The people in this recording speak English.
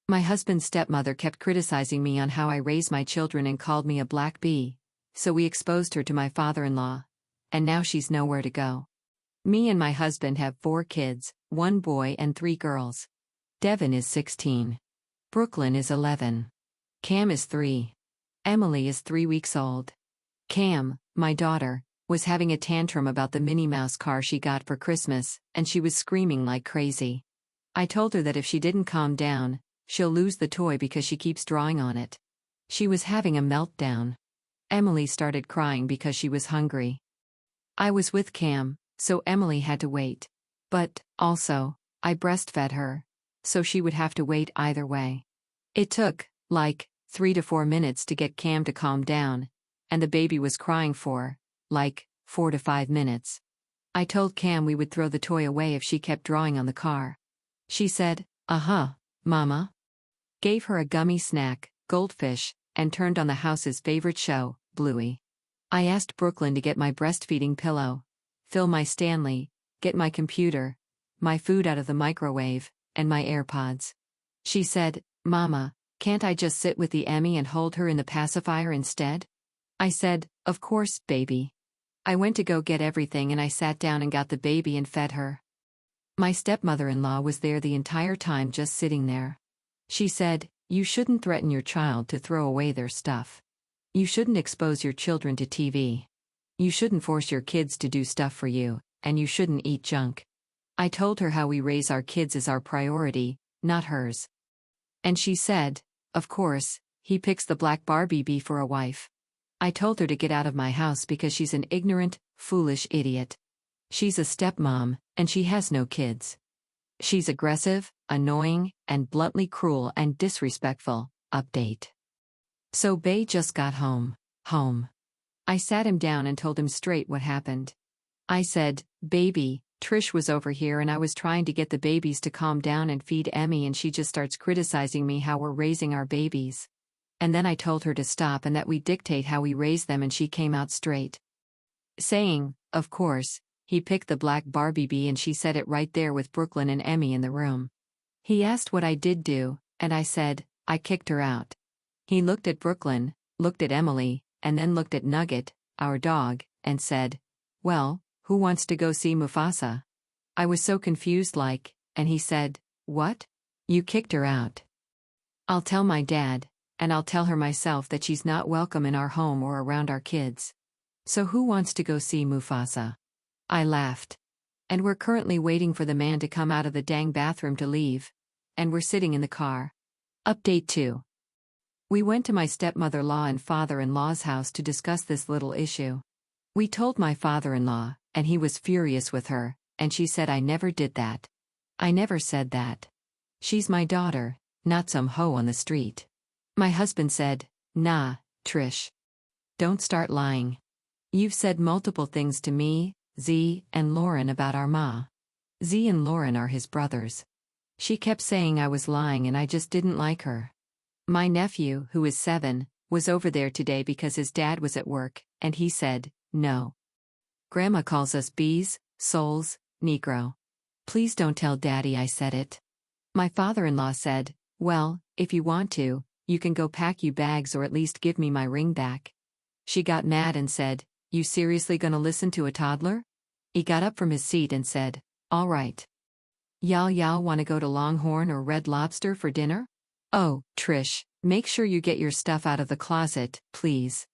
My husband's stepmother kept criticizing me on how I raise my children and called me a black bee, so we exposed her to my father-in-law, and now she's nowhere to go. Me and my husband have 4 kids, 1 boy and 3 girls. Devin is 16. Brooklyn is 11. Cam is 3. Emily is 3 weeks old. Cam, my daughter, was having a tantrum about the Minnie Mouse car she got for Christmas, and she was screaming like crazy. I told her that if she didn't calm down, she'll lose the toy because she keeps drawing on it. She was having a meltdown. Emily started crying because she was hungry. I was with Cam, so Emily had to wait. But, also, I breastfed her, so she would have to wait either way. It took, 3 to 4 minutes to get Cam to calm down, and the baby was crying for, 4 to 5 minutes. I told Cam we would throw the toy away if she kept drawing on the car. She said, Mama. Gave her a gummy snack, Goldfish, and turned on the house's favorite show, Bluey. I asked Brooklyn to get my breastfeeding pillow, fill my Stanley, get my computer, my food out of the microwave, and my AirPods. She said, Mama, can't I just sit with the Emmy and hold her in the pacifier instead? I said, of course, baby. I went to go get everything and I sat down and got the baby and fed her. My stepmother-in-law was there the entire time just sitting there. She said, you shouldn't threaten your child to throw away their stuff. You shouldn't expose your children to TV. You shouldn't force your kids to do stuff for you, and you shouldn't eat junk. I told her how we raise our kids is our priority, not hers. And she said, of course, he picks the black Barbie bee for a wife. I told her to get out of my house because she's an ignorant, foolish idiot. She's a stepmom, and she has no kids. She's aggressive, annoying, and bluntly cruel and disrespectful. Update. So Bay just got home. I sat him down and told him straight what happened. I said, baby, Trish was over here and I was trying to get the babies to calm down and feed Emmy and she just starts criticizing me how we're raising our babies. And then I told her to stop and that we dictate how we raise them and she came out straight. Saying, of course, he picked the black Barbie bee and she said it right there with Brooklyn and Emmy in the room. He asked what I did do, and I said, I kicked her out. He looked at Brooklyn, looked at Emily, and then looked at Nugget, our dog, and said, well, who wants to go see Mufasa? I was so confused and he said, what? You kicked her out. I'll tell my dad, and I'll tell her myself that she's not welcome in our home or around our kids. So who wants to go see Mufasa? I laughed. And we're currently waiting for the man to come out of the dang bathroom to leave. And we're sitting in the car. Update 2. We went to my stepmother-in-law and father-in-law's house to discuss this little issue. We told my father-in-law, and he was furious with her, and she said I never did that. I never said that. She's my daughter, not some hoe on the street. My husband said, nah, Trish. Don't start lying. You've said multiple things to me, Z, and Lauren about our ma. Z and Lauren are his brothers. She kept saying I was lying and I just didn't like her. My nephew, who is 7, was over there today because his dad was at work, and he said, no. Grandma calls us bees, souls, Negro. Please don't tell Daddy I said it. My father-in-law said, well, if you want to, you can go pack you bags or at least give me my ring back. She got mad and said, you seriously gonna listen to a toddler? He got up from his seat and said, all right. Y'all wanna go to Longhorn or Red Lobster for dinner? Oh, Trish, make sure you get your stuff out of the closet, please.